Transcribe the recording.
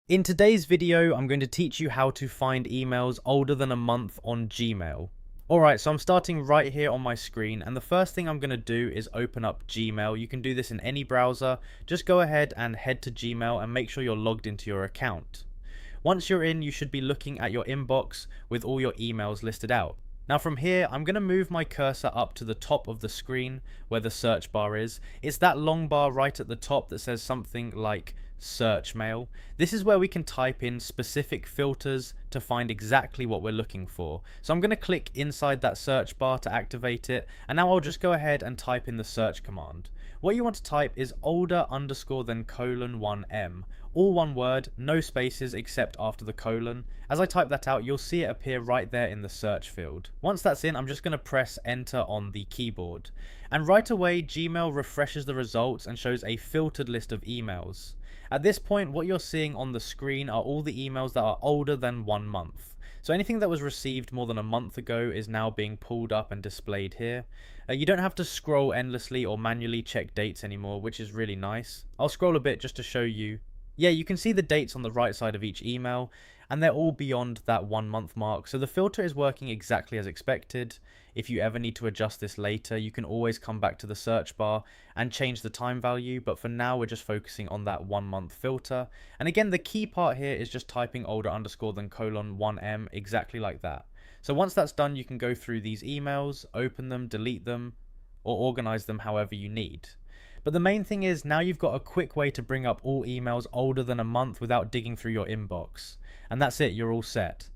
In today's video, I'm going to teach you how to find emails older than a month on Gmail. Alright, so I'm starting right here on my screen, and the first thing I'm going to do is open up Gmail. You can do this in any browser. Just go ahead and head to Gmail and make sure you're logged into your account. Once you're in, you should be looking at your inbox with all your emails listed out. Now from here, I'm going to move my cursor up to the top of the screen where the search bar is. It's that long bar right at the top that says something like search mail. This is where we can type in specific filters to find exactly what we're looking for. So I'm going to click inside that search bar to activate it, and now I'll just go ahead and type in the search command. What you want to type is older underscore then colon 1M. All one word, no spaces except after the colon. As I type that out, you'll see it appear right there in the search field. Once that's in, I'm just going to press enter on the keyboard. And right away, Gmail refreshes the results and shows a filtered list of emails. At this point, what you're seeing on the screen are all the emails that are older than 1 month. So anything that was received more than a month ago is now being pulled up and displayed here. You don't have to scroll endlessly or manually check dates anymore, which is really nice. I'll scroll a bit just to show you. Yeah, you can see the dates on the right side of each email, and they're all beyond that 1 month mark, so the filter is working exactly as expected. If you ever need to adjust this later, you can always come back to the search bar and change the time value, but for now we're just focusing on that 1 month filter. And again, the key part here is just typing older underscore then colon 1M, exactly like that. So once that's done, you can go through these emails, open them, delete them, or organize them however you need. But the main thing is now you've got a quick way to bring up all emails older than a month without digging through your inbox. And that's it, you're all set.